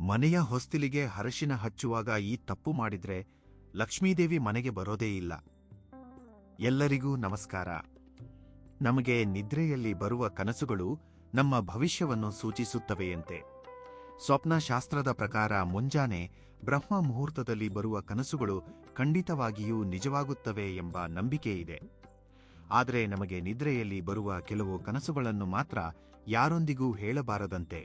ಮನೆಯ ಹೊಸ್ತಿಲಿಗೆ ಅರಶಿನ ಹಚ್ಚುವಾಗ ಈ ತಪ್ಪು ಮಾಡಿದ್ರೆ ಲಕ್ಷ್ಮೀದೇವಿ ಮನೆಗೆ ಬರೋದೇ ಇಲ್ಲ. ಎಲ್ಲರಿಗೂ ನಮಸ್ಕಾರ. ನಮಗೆ ನಿದ್ರೆಯಲ್ಲಿ ಬರುವ ಕನಸುಗಳು ನಮ್ಮ ಭವಿಷ್ಯವನ್ನು ಸೂಚಿಸುತ್ತವೆಯಂತೆ. ಸ್ವಪ್ನಶಾಸ್ತ್ರದ ಪ್ರಕಾರ ಮುಂಜಾನೆ ಬ್ರಹ್ಮ ಮುಹೂರ್ತದಲ್ಲಿ ಬರುವ ಕನಸುಗಳು ಖಂಡಿತವಾಗಿಯೂ ನಿಜವಾಗುತ್ತವೆ ಎಂಬ ನಂಬಿಕೆ ಇದೆ. ಆದರೆ ನಮಗೆ ನಿದ್ರೆಯಲ್ಲಿ ಬರುವ ಕೆಲವು ಕನಸುಗಳನ್ನು ಮಾತ್ರ ಯಾರೊಂದಿಗೂ ಹೇಳಬಾರದಂತೆ.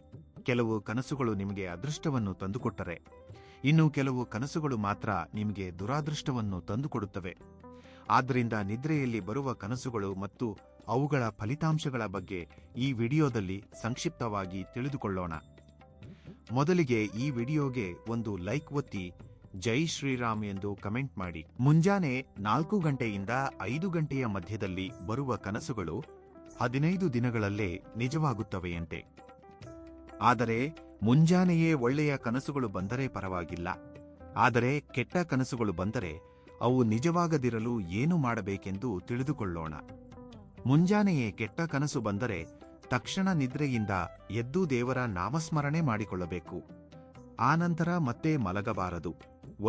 ಕೆಲವು ಕನಸುಗಳು ನಿಮಗೆ ಅದೃಷ್ಟವನ್ನು ತಂದುಕೊಟ್ಟರೆ, ಇನ್ನು ಕೆಲವು ಕನಸುಗಳು ಮಾತ್ರ ನಿಮಗೆ ದುರಾದೃಷ್ಟವನ್ನು ತಂದುಕೊಡುತ್ತವೆ. ಆದ್ದರಿಂದ ನಿದ್ರೆಯಲ್ಲಿ ಬರುವ ಕನಸುಗಳು ಮತ್ತು ಅವುಗಳ ಫಲಿತಾಂಶಗಳ ಬಗ್ಗೆ ಈ ವಿಡಿಯೋದಲ್ಲಿ ಸಂಕ್ಷಿಪ್ತವಾಗಿ ತಿಳಿದುಕೊಳ್ಳೋಣ. ಮೊದಲಿಗೆ ಈ ವಿಡಿಯೋಗೆ ಒಂದು ಲೈಕ್ ಒತ್ತಿ, ಜೈ ಶ್ರೀರಾಮ್ ಎಂದು ಕಮೆಂಟ್ ಮಾಡಿ. ಮುಂಜಾನೆ 4 ಗಂಟೆಯಿಂದ 5 ಗಂಟೆಯ ಮಧ್ಯದಲ್ಲಿ ಬರುವ ಕನಸುಗಳು 15 ದಿನಗಳಲ್ಲೇ ನಿಜವಾಗುತ್ತವೆಯಂತೆ. ಆದರೆ ಮುಂಜಾನೆಯೇ ಒಳ್ಳೆಯ ಕನಸುಗಳು ಬಂದರೆ ಪರವಾಗಿಲ್ಲ. ಆದರೆ ಕೆಟ್ಟ ಕನಸುಗಳು ಬಂದರೆ ಅವು ನಿಜವಾಗದಿರಲು ಏನು ಮಾಡಬೇಕೆಂದು ತಿಳಿದುಕೊಳ್ಳೋಣ. ಮುಂಜಾನೆಯೇ ಕೆಟ್ಟ ಕನಸು ಬಂದರೆ ತಕ್ಷಣ ನಿದ್ರೆಯಿಂದ ಎದ್ದು ದೇವರ ನಾಮಸ್ಮರಣೆ ಮಾಡಿಕೊಳ್ಳಬೇಕು. ಆನಂತರ ಮತ್ತೆ ಮಲಗಬಾರದು.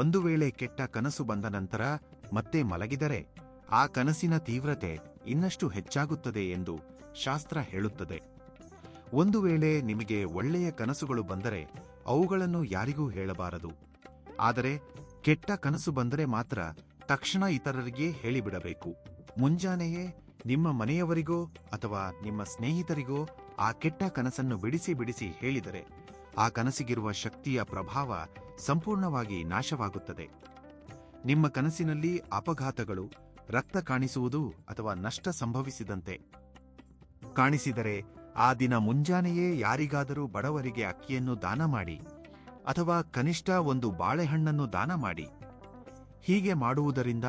ಒಂದು ವೇಳೆ ಕೆಟ್ಟ ಕನಸು ಬಂದ ನಂತರ ಮತ್ತೆ ಮಲಗಿದರೆ ಆ ಕನಸಿನ ತೀವ್ರತೆ ಇನ್ನಷ್ಟು ಹೆಚ್ಚಾಗುತ್ತದೆ ಎಂದು ಶಾಸ್ತ್ರ ಹೇಳುತ್ತದೆ. ಒಂದು ವೇಳೆ ನಿಮಗೆ ಒಳ್ಳೆಯ ಕನಸುಗಳು ಬಂದರೆ ಅವುಗಳನ್ನು ಯಾರಿಗೂ ಹೇಳಬಾರದು. ಆದರೆ ಕೆಟ್ಟ ಕನಸು ಬಂದರೆ ಮಾತ್ರ ತಕ್ಷಣ ಇತರರಿಗೆ ಹೇಳಿಬಿಡಬೇಕು. ಮುಂಜಾನೆಯೇ ನಿಮ್ಮ ಮನೆಯವರಿಗೋ ಅಥವಾ ನಿಮ್ಮ ಸ್ನೇಹಿತರಿಗೋ ಆ ಕೆಟ್ಟ ಕನಸನ್ನು ಬಿಡಿಸಿ ಹೇಳಿದರೆ ಆ ಕನಸಿಗಿರುವ ಶಕ್ತಿಯ ಪ್ರಭಾವ ಸಂಪೂರ್ಣವಾಗಿ ನಾಶವಾಗುತ್ತದೆ. ನಿಮ್ಮ ಕನಸಿನಲ್ಲಿ ಅಪಘಾತಗಳು, ರಕ್ತ ಕಾಣಿಸುವುದು ಅಥವಾ ನಷ್ಟ ಸಂಭವಿಸಿದಂತೆ ಕಾಣಿಸಿದರೆ ಆ ದಿನ ಮುಂಜಾನೆಯೇ ಯಾರಿಗಾದರೂ ಬಡವರಿಗೆ ಅಕ್ಕಿಯನ್ನು ದಾನ ಮಾಡಿ ಅಥವಾ ಕನಿಷ್ಠ ಒಂದು ಬಾಳೆಹಣ್ಣನ್ನು ದಾನ ಮಾಡಿ. ಹೀಗೆ ಮಾಡುವುದರಿಂದ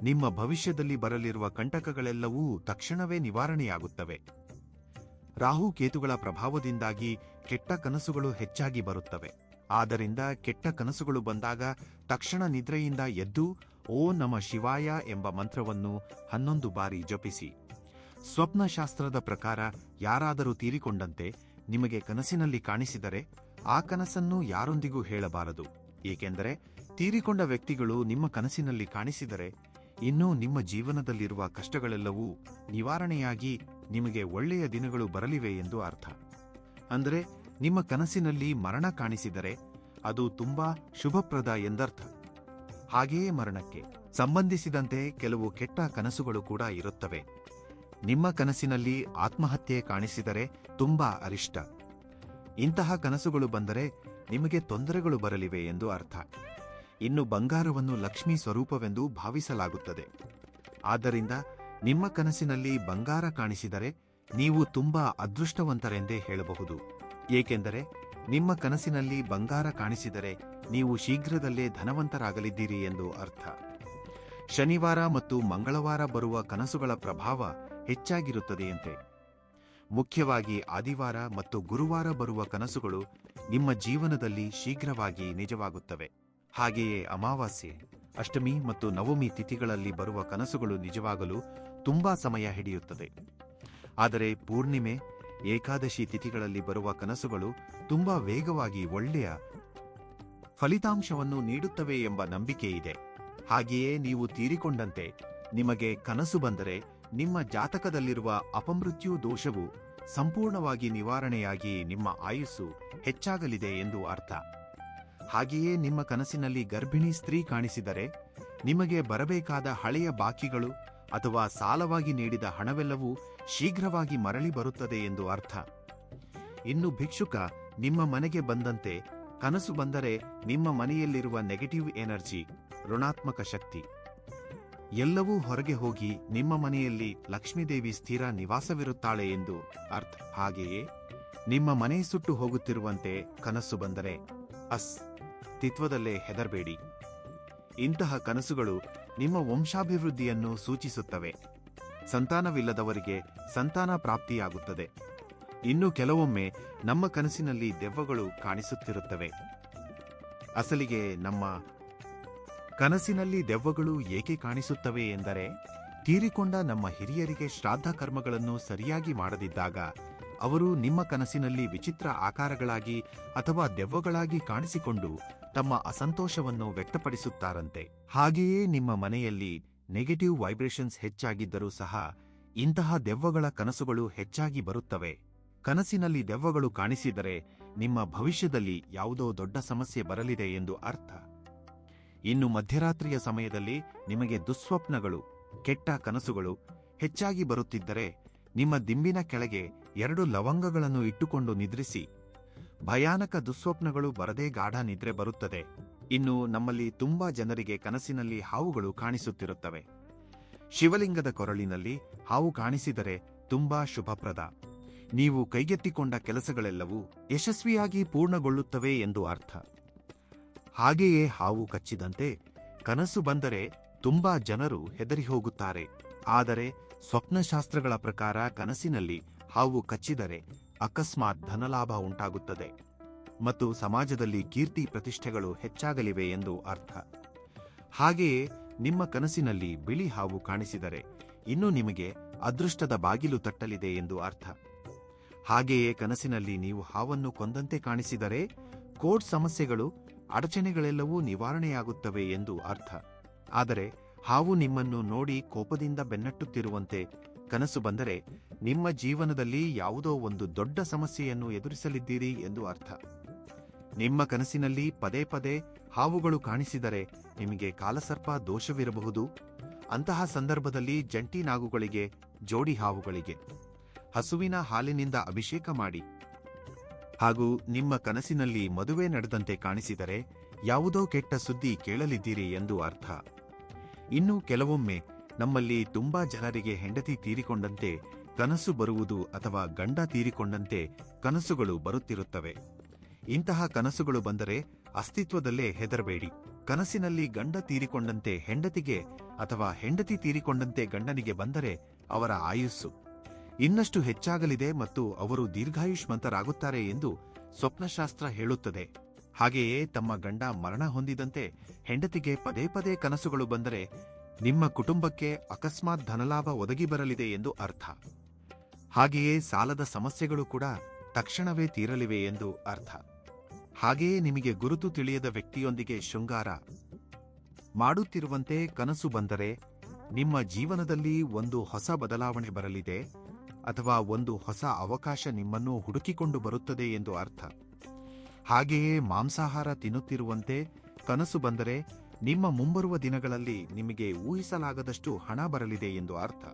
ನಿಮ್ಮ ಭವಿಷ್ಯದಲ್ಲಿ ಬರಲಿರುವ ಕಂಟಕಗಳೆಲ್ಲವೂ ತಕ್ಷಣವೇ ನಿವಾರಣೆಯಾಗುತ್ತವೆ. ರಾಹುಕೇತುಗಳ ಪ್ರಭಾವದಿಂದಾಗಿ ಕೆಟ್ಟ ಕನಸುಗಳು ಹೆಚ್ಚಾಗಿ ಬರುತ್ತವೆ. ಆದ್ದರಿಂದ ಕೆಟ್ಟ ಕನಸುಗಳು ಬಂದಾಗ ತಕ್ಷಣ ನಿದ್ರೆಯಿಂದ ಎದ್ದು ಓಂ ನಮಃ ಶಿವಾಯ ಎಂಬ ಮಂತ್ರವನ್ನು 11 ಬಾರಿ ಜಪಿಸಿ. ಸ್ವಪ್ನಶಾಸ್ತ್ರದ ಪ್ರಕಾರ ಯಾರಾದರೂ ತೀರಿಕೊಂಡಂತೆ ನಿಮಗೆ ಕನಸಿನಲ್ಲಿ ಕಾಣಿಸಿದರೆ ಆ ಕನಸನ್ನು ಯಾರೊಂದಿಗೂ ಹೇಳಬಾರದು. ಏಕೆಂದರೆ ತೀರಿಕೊಂಡ ವ್ಯಕ್ತಿಗಳು ನಿಮ್ಮ ಕನಸಿನಲ್ಲಿ ಕಾಣಿಸಿದರೆ ಇನ್ನೂ ನಿಮ್ಮ ಜೀವನದಲ್ಲಿರುವ ಕಷ್ಟಗಳೆಲ್ಲವೂ ನಿವಾರಣೆಯಾಗಿ ನಿಮಗೆ ಒಳ್ಳೆಯ ದಿನಗಳು ಬರಲಿವೆ ಎಂದು ಅರ್ಥ. ಅಂದರೆ ನಿಮ್ಮ ಕನಸಿನಲ್ಲಿ ಮರಣ ಕಾಣಿಸಿದರೆ ಅದು ತುಂಬಾ ಶುಭಪ್ರದ ಎಂದರ್ಥ. ಹಾಗೆಯೇ ಮರಣಕ್ಕೆ ಸಂಬಂಧಿಸಿದಂತೆ ಕೆಲವು ಕೆಟ್ಟ ಕನಸುಗಳು ಕೂಡ ಇರುತ್ತವೆ. ನಿಮ್ಮ ಕನಸಿನಲ್ಲಿ ಆತ್ಮಹತ್ಯೆ ಕಾಣಿಸಿದರೆ ತುಂಬಾ ಅರಿಷ್ಟ. ಇಂತಹ ಕನಸುಗಳು ಬಂದರೆ ನಿಮಗೆ ತೊಂದರೆಗಳು ಬರಲಿವೆ ಎಂದು ಅರ್ಥ. ಇನ್ನು ಬಂಗಾರವನ್ನು ಲಕ್ಷ್ಮೀ ಸ್ವರೂಪವೆಂದು ಭಾವಿಸಲಾಗುತ್ತದೆ. ಆದ್ದರಿಂದ ನಿಮ್ಮ ಕನಸಿನಲ್ಲಿ ಬಂಗಾರ ಕಾಣಿಸಿದರೆ ನೀವು ತುಂಬಾ ಅದೃಷ್ಟವಂತರೆಂದೇ ಹೇಳಬಹುದು. ಏಕೆಂದರೆ ನಿಮ್ಮ ಕನಸಿನಲ್ಲಿ ಬಂಗಾರ ಕಾಣಿಸಿದರೆ ನೀವು ಶೀಘ್ರದಲ್ಲೇ ಧನವಂತರಾಗಲಿದ್ದೀರಿ ಎಂದು ಅರ್ಥ. ಶನಿವಾರ ಮತ್ತು ಮಂಗಳವಾರ ಬರುವ ಕನಸುಗಳ ಪ್ರಭಾವ ಹೆಚ್ಚಾಗಿರುತ್ತದೆಯಂತೆ. ಮುಖ್ಯವಾಗಿ ಆದಿವಾರ ಮತ್ತು ಗುರುವಾರ ಬರುವ ಕನಸುಗಳು ನಿಮ್ಮ ಜೀವನದಲ್ಲಿ ಶೀಘ್ರವಾಗಿ ನಿಜವಾಗುತ್ತವೆ. ಹಾಗೆಯೇ ಅಮಾವಾಸ್ಯೆ, ಅಷ್ಟಮಿ ಮತ್ತು ನವಮಿ ತಿಥಿಗಳಲ್ಲಿ ಬರುವ ಕನಸುಗಳು ನಿಜವಾಗಲು ತುಂಬಾ ಸಮಯ ಹಿಡಿಯುತ್ತದೆ. ಆದರೆ ಪೂರ್ಣಿಮೆ, ಏಕಾದಶಿ ತಿಥಿಗಳಲ್ಲಿ ಬರುವ ಕನಸುಗಳು ತುಂಬಾ ವೇಗವಾಗಿ ಒಳ್ಳೆಯ ಫಲಿತಾಂಶವನ್ನು ನೀಡುತ್ತವೆ ಎಂಬ ನಂಬಿಕೆ ಇದೆ. ಹಾಗೆಯೇ ನೀವು ತೀರಿಕೊಂಡಂತೆ ನಿಮಗೆ ಕನಸು ಬಂದರೆ ನಿಮ್ಮ ಜಾತಕದಲ್ಲಿರುವ ಅಪಮೃತ್ಯು ದೋಷವು ಸಂಪೂರ್ಣವಾಗಿ ನಿವಾರಣೆಯಾಗಿ ನಿಮ್ಮ ಆಯುಸ್ಸು ಹೆಚ್ಚಾಗಲಿದೆ ಎಂದು ಅರ್ಥ. ಹಾಗೆಯೇ ನಿಮ್ಮ ಕನಸಿನಲ್ಲಿ ಗರ್ಭಿಣಿ ಸ್ತ್ರೀ ಕಾಣಿಸಿದರೆ ನಿಮಗೆ ಬರಬೇಕಾದ ಹಳೆಯ ಬಾಕಿಗಳು ಅಥವಾ ಸಾಲವಾಗಿ ನೀಡಿದ ಹಣವೆಲ್ಲವೂ ಶೀಘ್ರವಾಗಿ ಮರಳಿ ಬರುತ್ತದೆ ಎಂದು ಅರ್ಥ. ಇನ್ನು ಭಿಕ್ಷುಕ ನಿಮ್ಮ ಮನೆಗೆ ಬಂದಂತೆ ಕನಸು ಬಂದರೆ ನಿಮ್ಮ ಮನೆಯಲ್ಲಿರುವ ನೆಗೆಟಿವ್ ಎನರ್ಜಿ, ಋಣಾತ್ಮಕ ಶಕ್ತಿ ಎಲ್ಲವೂ ಹೊರಗೆ ಹೋಗಿ ನಿಮ್ಮ ಮನೆಯಲ್ಲಿ ಲಕ್ಷ್ಮೀದೇವಿ ಸ್ಥಿರ ನಿವಾಸವಿರುತ್ತಾಳೆ ಎಂದು ಅರ್ಥ. ಹಾಗೆಯೇ ನಿಮ್ಮ ಮನೆ ಸುಟ್ಟು ಹೋಗುತ್ತಿರುವಂತೆ ಕನಸು ಬಂದರೆ ಅಸ್ತಿತ್ವದಲ್ಲೇ ಹೆದರಬೇಡಿ. ಇಂತಹ ಕನಸುಗಳು ನಿಮ್ಮ ವಂಶಾಭಿವೃದ್ಧಿಯನ್ನು ಸೂಚಿಸುತ್ತವೆ. ಸಂತಾನವಿಲ್ಲದವರಿಗೆ ಸಂತಾನ ಪ್ರಾಪ್ತಿಯಾಗುತ್ತದೆ. ಇನ್ನು ಕೆಲವೊಮ್ಮೆ ನಮ್ಮ ಕನಸಿನಲ್ಲಿ ದೆವ್ವಗಳು ಕಾಣಿಸುತ್ತಿರುತ್ತವೆ. ಅಸಲಿಗೆ ನಮ್ಮ ಕನಸಿನಲ್ಲಿ ದೆವ್ವಗಳು ಏಕೆ ಕಾಣಿಸುತ್ತವೆ ಎಂದರೆ ತೀರಿಕೊಂಡ ನಮ್ಮ ಹಿರಿಯರಿಗೆ ಶ್ರಾದ್ದ ಕರ್ಮಗಳನ್ನು ಸರಿಯಾಗಿ ಮಾಡದಿದ್ದಾಗ ಅವರು ನಿಮ್ಮ ಕನಸಿನಲ್ಲಿ ವಿಚಿತ್ರ ಆಕಾರಗಳಾಗಿ ಅಥವಾ ದೆವ್ವಗಳಾಗಿ ಕಾಣಿಸಿಕೊಂಡು ತಮ್ಮ ಅಸಂತೋಷವನ್ನು ವ್ಯಕ್ತಪಡಿಸುತ್ತಾರಂತೆ. ಹಾಗೆಯೇ ನಿಮ್ಮ ಮನೆಯಲ್ಲಿ ನೆಗೆಟಿವ್ ವೈಬ್ರೇಷನ್ಸ್ ಹೆಚ್ಚಾಗಿದ್ದರೂ ಸಹ ಇಂತಹ ದೆವ್ವಗಳ ಕನಸುಗಳು ಹೆಚ್ಚಾಗಿ ಬರುತ್ತವೆ. ಕನಸಿನಲ್ಲಿ ದೆವ್ವಗಳು ಕಾಣಿಸಿದರೆ ನಿಮ್ಮ ಭವಿಷ್ಯದಲ್ಲಿ ಯಾವುದೋ ದೊಡ್ಡ ಸಮಸ್ಯೆ ಬರಲಿದೆ ಎಂದು ಅರ್ಥ. ಇನ್ನು ಮಧ್ಯರಾತ್ರಿಯ ಸಮಯದಲ್ಲಿ ನಿಮಗೆ ದುಸ್ವಪ್ನಗಳು, ಕೆಟ್ಟ ಕನಸುಗಳು ಹೆಚ್ಚಾಗಿ ಬರುತ್ತಿದ್ದರೆ ನಿಮ್ಮ ದಿಂಬಿನ ಕೆಳಗೆ 2 ಲವಂಗಗಳನ್ನು ಇಟ್ಟುಕೊಂಡು ನಿದ್ರಿಸಿ. ಭಯಾನಕ ದುಸ್ವಪ್ನಗಳು ಬರದೇ ಗಾಢ ನಿದ್ರೆ ಬರುತ್ತದೆ. ಇನ್ನು ನಮ್ಮಲ್ಲಿ ತುಂಬಾ ಜನರಿಗೆ ಕನಸಿನಲ್ಲಿ ಹಾವುಗಳು ಕಾಣಿಸುತ್ತಿರುತ್ತವೆ. ಶಿವಲಿಂಗದ ಕೊರಳಿನಲ್ಲಿ ಹಾವು ಕಾಣಿಸಿದರೆ ತುಂಬಾ ಶುಭಪ್ರದ. ನೀವು ಕೈಗೆತ್ತಿಕೊಂಡ ಕೆಲಸಗಳೆಲ್ಲವೂ ಯಶಸ್ವಿಯಾಗಿ ಪೂರ್ಣಗೊಳ್ಳುತ್ತವೆ ಎಂದು ಅರ್ಥ. ಹಾಗೆಯೇ ಹಾವು ಕಚ್ಚಿದಂತೆ ಕನಸು ಬಂದರೆ ತುಂಬಾ ಜನರು ಹೆದರಿ ಹೋಗುತ್ತಾರೆ. ಆದರೆ ಸ್ವಪ್ನಶಾಸ್ತ್ರಗಳ ಪ್ರಕಾರ ಕನಸಿನಲ್ಲಿ ಹಾವು ಕಚ್ಚಿದರೆ ಅಕಸ್ಮಾತ್ ಧನಲಾಭ ಉಂಟಾಗುತ್ತದೆ ಮತ್ತು ಸಮಾಜದಲ್ಲಿ ಕೀರ್ತಿ ಪ್ರತಿಷ್ಠೆಗಳು ಹೆಚ್ಚಾಗಲಿವೆ ಎಂದು ಅರ್ಥ. ಹಾಗೆಯೇ ನಿಮ್ಮ ಕನಸಿನಲ್ಲಿ ಬಿಳಿ ಹಾವು ಕಾಣಿಸಿದರೆ ಇನ್ನು ನಿಮಗೆ ಅದೃಷ್ಟದ ಬಾಗಿಲು ತಟ್ಟಲಿದೆ ಎಂದು ಅರ್ಥ. ಹಾಗೆಯೇ ಕನಸಿನಲ್ಲಿ ನೀವು ಹಾವನ್ನು ಕೊಂದಂತೆ ಕಾಣಿಸಿದರೆ ಕೋರ್ಟ್ ಸಮಸ್ಯೆಗಳು, ಅಡಚಣೆಗಳೆಲ್ಲವೂ ನಿವಾರಣೆಯಾಗುತ್ತವೆ ಎಂದು ಅರ್ಥ. ಆದರೆ ಹಾವು ನಿಮ್ಮನ್ನು ನೋಡಿ ಕೋಪದಿಂದ ಬೆನ್ನಟ್ಟುತ್ತಿರುವಂತೆ ಕನಸು ಬಂದರೆ ನಿಮ್ಮ ಜೀವನದಲ್ಲಿ ಯಾವುದೋ ಒಂದು ದೊಡ್ಡ ಸಮಸ್ಯೆಯನ್ನು ಎದುರಿಸಲಿದ್ದೀರಿ ಎಂದು ಅರ್ಥ. ನಿಮ್ಮ ಕನಸಿನಲ್ಲಿ ಪದೇ ಪದೇ ಹಾವುಗಳು ಕಾಣಿಸಿದರೆ ನಿಮಗೆ ಕಾಲಸರ್ಪ ದೋಷವಿರಬಹುದು. ಅಂತಹ ಸಂದರ್ಭದಲ್ಲಿ ಜಂಟಿ ನಾಗುಗಳಿಗೆ, ಜೋಡಿ ಹಾವುಗಳಿಗೆ ಹಸುವಿನ ಹಾಲಿನಿಂದ ಅಭಿಷೇಕ ಮಾಡಿ. ಹಾಗೂ ನಿಮ್ಮ ಕನಸಿನಲ್ಲಿ ಮದುವೆ ನಡೆದಂತೆ ಕಾಣಿಸಿದರೆ ಯಾವುದೋ ಕೆಟ್ಟ ಸುದ್ದಿ ಕೇಳಲಿದ್ದೀರಿ ಎಂದು ಅರ್ಥ. ಇನ್ನು ಕೆಲವೊಮ್ಮೆ ನಮ್ಮಲ್ಲಿ ತುಂಬಾ ಜನರಿಗೆ ಹೆಂಡತಿ ತೀರಿಕೊಂಡಂತೆ ಕನಸು ಬರುವುದು ಅಥವಾ ಗಂಡ ತೀರಿಕೊಂಡಂತೆ ಕನಸುಗಳು ಬರುತ್ತಿರುತ್ತವೆ. ಇಂತಹ ಕನಸುಗಳು ಬಂದರೆ ಅಸ್ತಿತ್ವದಲ್ಲೇ ಹೆದರಬೇಡಿ. ಕನಸಿನಲ್ಲಿ ಗಂಡ ತೀರಿಕೊಂಡಂತೆ ಹೆಂಡತಿಗೆ ಅಥವಾ ಹೆಂಡತಿ ತೀರಿಕೊಂಡಂತೆ ಗಂಡನಿಗೆ ಬಂದರೆ ಅವರ ಆಯುಸ್ಸು ಇನ್ನಷ್ಟು ಹೆಚ್ಚಾಗಲಿದೆ ಮತ್ತು ಅವರು ದೀರ್ಘಾಯುಷ್ಮಂತರಾಗುತ್ತಾರೆ ಎಂದು ಸ್ವಪ್ನಶಾಸ್ತ್ರ ಹೇಳುತ್ತದೆ. ಹಾಗೆಯೇ ತಮ್ಮ ಗಂಡ ಮರಣ ಹೊಂದಿದಂತೆ ಹೆಂಡತಿಗೆ ಪದೇ ಪದೇ ಕನಸುಗಳು ಬಂದರೆ ನಿಮ್ಮ ಕುಟುಂಬಕ್ಕೆ ಅಕಸ್ಮಾತ್ ಧನಲಾಭ ಒದಗಿ ಬರಲಿದೆ ಎಂದು ಅರ್ಥ. ಹಾಗೆಯೇ ಸಾಲದ ಸಮಸ್ಯೆಗಳು ಕೂಡ ತಕ್ಷಣವೇ ತೀರಲಿವೆ ಎಂದು ಅರ್ಥ. ಹಾಗೆಯೇ ನಿಮಗೆ ಗುರುತು ತಿಳಿಯದ ವ್ಯಕ್ತಿಯೊಂದಿಗೆ ಶೃಂಗಾರ ಮಾಡುತ್ತಿರುವಂತೆ ಕನಸು ಬಂದರೆ ನಿಮ್ಮ ಜೀವನದಲ್ಲಿ ಒಂದು ಹೊಸ ಬದಲಾವಣೆ ಬರಲಿದೆ ಅಥವಾ ಒಂದು ಹೊಸ ಅವಕಾಶ ನಿಮ್ಮನ್ನು ಹುಡುಕಿಕೊಂಡು ಬರುತ್ತದೆ ಎಂದು ಅರ್ಥ. ಹಾಗೆಯೇ ಮಾಂಸಾಹಾರ ತಿನ್ನುತ್ತಿರುವಂತೆ ಕನಸು ಬಂದರೆ ನಿಮ್ಮ ಮುಂಬರುವ ದಿನಗಳಲ್ಲಿ ನಿಮಗೆ ಊಹಿಸಲಾಗದಷ್ಟು ಹಣ ಬರಲಿದೆ ಎಂದು ಅರ್ಥ.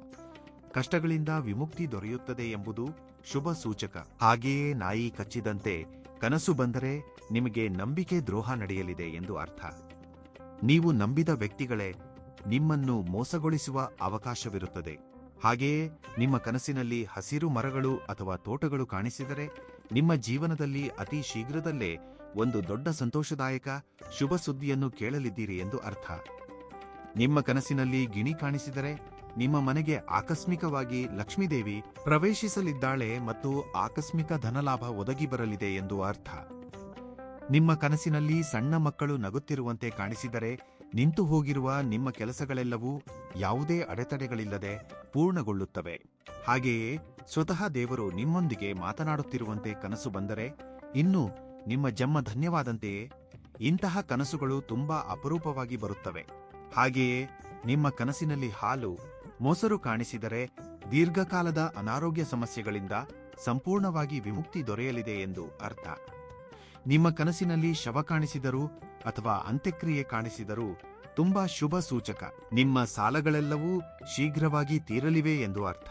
ಕಷ್ಟಗಳಿಂದ ವಿಮುಕ್ತಿ ದೊರೆಯುತ್ತದೆ ಎಂಬುದು ಶುಭ ಸೂಚಕ. ಹಾಗೆಯೇ ನಾಯಿ ಕಚ್ಚಿದಂತೆ ಕನಸು ಬಂದರೆ ನಿಮಗೆ ನಂಬಿಕೆ ದ್ರೋಹ ನಡೆಯಲಿದೆ ಎಂದು ಅರ್ಥ. ನೀವು ನಂಬಿದ ವ್ಯಕ್ತಿಗಳೇ ನಿಮ್ಮನ್ನು ಮೋಸಗೊಳಿಸುವ ಅವಕಾಶವಿರುತ್ತದೆ. ಹಾಗೆಯೇ ನಿಮ್ಮ ಕನಸಿನಲ್ಲಿ ಹಸಿರು ಮರಗಳು ಅಥವಾ ತೋಟಗಳು ಕಾಣಿಸಿದರೆ ನಿಮ್ಮ ಜೀವನದಲ್ಲಿ ಅತಿ ಶೀಘ್ರದಲ್ಲೇ ಒಂದು ದೊಡ್ಡ ಸಂತೋಷದಾಯಕ ಶುಭ ಸುದ್ದಿಯನ್ನು ಕೇಳಲಿದ್ದೀರಿ ಎಂದು ಅರ್ಥ. ನಿಮ್ಮ ಕನಸಿನಲ್ಲಿ ಗಿಣಿ ಕಾಣಿಸಿದರೆ ನಿಮ್ಮ ಮನೆಗೆ ಆಕಸ್ಮಿಕವಾಗಿ ಲಕ್ಷ್ಮೀದೇವಿ ಪ್ರವೇಶಿಸಲಿದ್ದಾಳೆ ಮತ್ತು ಆಕಸ್ಮಿಕ ಧನಲಾಭ ಒದಗಿ ಬರಲಿದೆ ಎಂದು ಅರ್ಥ. ನಿಮ್ಮ ಕನಸಿನಲ್ಲಿ ಸಣ್ಣ ಮಕ್ಕಳು ನಗುತ್ತಿರುವಂತೆ ಕಾಣಿಸಿದರೆ ನಿಂತು ಹೋಗಿರುವ ನಿಮ್ಮ ಕೆಲಸಗಳೆಲ್ಲವೂ ಯಾವುದೇ ಅಡೆತಡೆಗಳಿಲ್ಲದೆ ಪೂರ್ಣಗೊಳ್ಳುತ್ತವೆ. ಹಾಗೆಯೇ ಸ್ವತಃ ದೇವರು ನಿಮ್ಮೊಂದಿಗೆ ಮಾತನಾಡುತ್ತಿರುವಂತೆ ಕನಸು ಬಂದರೆ ಇನ್ನು ನಿಮ್ಮ ಜನ್ಮ ಧನ್ಯವಾದಂತೆಯೇ. ಇಂತಹ ಕನಸುಗಳು ತುಂಬಾ ಅಪರೂಪವಾಗಿ ಬರುತ್ತವೆ. ಹಾಗೆಯೇ ನಿಮ್ಮ ಕನಸಿನಲ್ಲಿ ಹಾಲು, ಮೊಸರು ಕಾಣಿಸಿದರೆ ದೀರ್ಘಕಾಲದ ಅನಾರೋಗ್ಯ ಸಮಸ್ಯೆಗಳಿಂದ ಸಂಪೂರ್ಣವಾಗಿ ವಿಮುಕ್ತಿ ದೊರೆಯಲಿದೆ ಎಂದು ಅರ್ಥ. ನಿಮ್ಮ ಕನಸಿನಲ್ಲಿ ಶವ ಕಾಣಿಸಿದರೂ ಅಥವಾ ಅಂತ್ಯಕ್ರಿಯೆ ಕಾಣಿಸಿದರೂ ತುಂಬಾ ಶುಭ ಸೂಚಕ. ನಿಮ್ಮ ಸಾಲಗಳೆಲ್ಲವೂ ಶೀಘ್ರವಾಗಿ ತೀರಲಿವೆ ಎಂದು ಅರ್ಥ.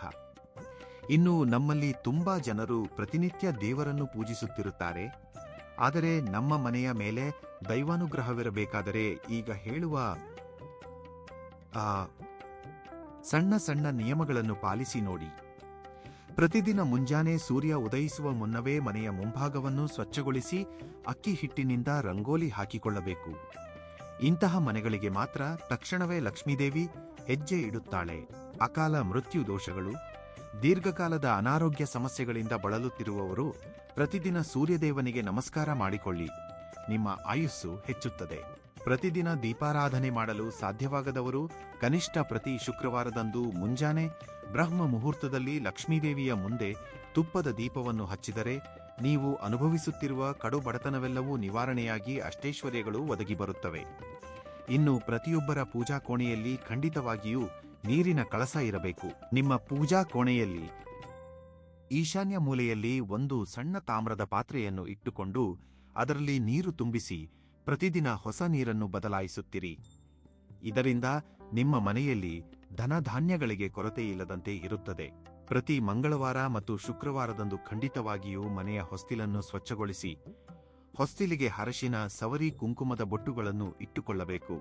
ಇನ್ನು ನಮ್ಮಲ್ಲಿ ತುಂಬಾ ಜನರು ಪ್ರತಿನಿತ್ಯ ದೇವರನ್ನು ಪೂಜಿಸುತ್ತಿರುತ್ತಾರೆ. ಆದರೆ ನಮ್ಮ ಮನೆಯ ಮೇಲೆ ದೈವಾನುಗ್ರಹವಿರಬೇಕಾದರೆ ಈಗ ಹೇಳುವ ಸಣ್ಣ ಸಣ್ಣ ನಿಯಮಗಳನ್ನು ಪಾಲಿಸಿ ನೋಡಿ. ಪ್ರತಿದಿನ ಮುಂಜಾನೆ ಸೂರ್ಯ ಉದಯಿಸುವ ಮುನ್ನವೇ ಮನೆಯ ಮುಂಭಾಗವನ್ನು ಸ್ವಚ್ಛಗೊಳಿಸಿ ಅಕ್ಕಿ ಹಿಟ್ಟಿನಿಂದ ರಂಗೋಲಿ ಹಾಕಿಕೊಳ್ಳಬೇಕು. ಇಂತಹ ಮನೆಗಳಿಗೆ ಮಾತ್ರ ತಕ್ಷಣವೇ ಲಕ್ಷ್ಮೀದೇವಿ ಹೆಜ್ಜೆ ಇಡುತ್ತಾಳೆ. ಅಕಾಲ ಮೃತ್ಯು ದೋಷಗಳು, ದೀರ್ಘಕಾಲದ ಅನಾರೋಗ್ಯ ಸಮಸ್ಯೆಗಳಿಂದ ಬಳಲುತ್ತಿರುವವರು ಪ್ರತಿದಿನ ಸೂರ್ಯದೇವನಿಗೆ ನಮಸ್ಕಾರ ಮಾಡಿಕೊಳ್ಳಿ. ನಿಮ್ಮ ಆಯುಸ್ಸು ಹೆಚ್ಚುತ್ತದೆ. ಪ್ರತಿದಿನ ದೀಪಾರಾಧನೆ ಮಾಡಲು ಸಾಧ್ಯವಾಗದವರು ಕನಿಷ್ಠ ಪ್ರತಿ ಶುಕ್ರವಾರದಂದು ಮುಂಜಾನೆ ಬ್ರಹ್ಮ ಮುಹೂರ್ತದಲ್ಲಿ ಲಕ್ಷ್ಮೀದೇವಿಯ ಮುಂದೆ ತುಪ್ಪದ ದೀಪವನ್ನು ಹಚ್ಚಿದರೆ ನೀವು ಅನುಭವಿಸುತ್ತಿರುವ ಕಡು ಬಡತನವೆಲ್ಲವೂ ನಿವಾರಣೆಯಾಗಿ ಅಷ್ಟೈಶ್ವರ್ಯಗಳು ಒದಗಿ ಬರುತ್ತವೆ. ಇನ್ನು ಪ್ರತಿಯೊಬ್ಬರ ಪೂಜಾ ಕೋಣೆಯಲ್ಲಿ ಖಂಡಿತವಾಗಿಯೂ ನೀರಿನ ಕಳಸ ಇರಬೇಕು. ನಿಮ್ಮ ಪೂಜಾ ಕೋಣೆಯಲ್ಲಿ ಈಶಾನ್ಯ ಮೂಲೆಯಲ್ಲಿ ಒಂದು ಸಣ್ಣ ತಾಮ್ರದ ಪಾತ್ರೆಯನ್ನು ಇಟ್ಟುಕೊಂಡು ಅದರಲ್ಲಿ ನೀರು ತುಂಬಿಸಿ ಪ್ರತಿದಿನ ಹೊಸ ನೀರನ್ನು ಬದಲಾಯಿಸುತ್ತಿರಿ. ಇದರಿಂದ ನಿಮ್ಮ ಮನೆಯಲ್ಲಿ ಧನಧಾನ್ಯಗಳಿಗೆ ಕೊರತೆಯಿಲ್ಲದಂತೆ ಇರುತ್ತದೆ. ಪ್ರತಿ ಮಂಗಳವಾರ ಮತ್ತು ಶುಕ್ರವಾರದಂದು ಖಂಡಿತವಾಗಿಯೂ ಮನೆಯ ಹೊಸ್ತಿಲನ್ನು ಸ್ವಚ್ಛಗೊಳಿಸಿ ಹೊಸ್ತಿಲಿಗೆ ಅರಶಿನ, ಸವರಿ, ಕುಂಕುಮದ ಬೊಟ್ಟುಗಳನ್ನು ಇಟ್ಟುಕೊಳ್ಳಬೇಕು.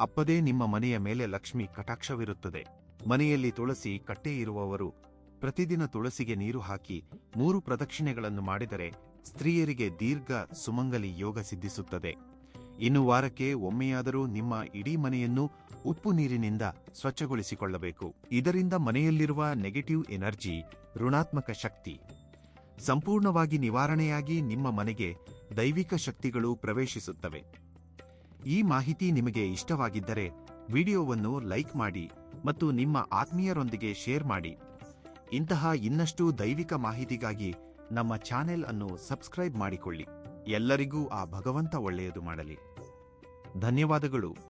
ಅಪ್ಪದೇ ನಿಮ್ಮ ಮನೆಯ ಮೇಲೆ ಲಕ್ಷ್ಮಿ ಕಟಾಕ್ಷವಿರುತ್ತದೆ. ಮನೆಯಲ್ಲಿ ತುಳಸಿ ಕಟ್ಟೆ ಇರುವವರು ಪ್ರತಿದಿನ ತುಳಸಿಗೆ ನೀರು ಹಾಕಿ 3 ಪ್ರದಕ್ಷಿಣೆಗಳನ್ನು ಮಾಡಿದರೆ ಸ್ತ್ರೀಯರಿಗೆ ದೀರ್ಘ ಸುಮಂಗಲಿ ಯೋಗ ಸಿದ್ಧಿಸುತ್ತದೆ. ಇನ್ನು ವಾರಕ್ಕೆ ಒಮ್ಮೆಯಾದರೂ ನಿಮ್ಮ ಇಡೀ ಮನೆಯನ್ನು ಉಪ್ಪು ನೀರಿನಿಂದ ಸ್ವಚ್ಛಗೊಳಿಸಿಕೊಳ್ಳಬೇಕು. ಇದರಿಂದ ಮನೆಯಲ್ಲಿರುವ ನೆಗೆಟಿವ್ ಎನರ್ಜಿ, ಋಣಾತ್ಮಕ ಶಕ್ತಿ ಸಂಪೂರ್ಣವಾಗಿ ನಿವಾರಣೆಯಾಗಿ ನಿಮ್ಮ ಮನೆಗೆ ದೈವಿಕ ಶಕ್ತಿಗಳು ಪ್ರವೇಶಿಸುತ್ತವೆ. ಈ ಮಾಹಿತಿ ನಿಮಗೆ ಇಷ್ಟವಾಗಿದ್ದರೆ ವಿಡಿಯೋವನ್ನು ಲೈಕ್ ಮಾಡಿ ಮತ್ತು ನಿಮ್ಮ ಆತ್ಮೀಯರೊಂದಿಗೆ ಶೇರ್ ಮಾಡಿ. ಇಂತಹ ಇನ್ನಷ್ಟು ದೈವಿಕ ಮಾಹಿತಿಗಾಗಿ ನಮ್ಮ ಚಾನೆಲ್ ಅನ್ನು ಸಬ್ಸ್ಕ್ರೈಬ್ ಮಾಡಿಕೊಳ್ಳಿ. ಎಲ್ಲರಿಗೂ ಆ ಭಗವಂತ ಒಳ್ಳೆಯದು ಮಾಡಲಿ. ಧನ್ಯವಾದಗಳು.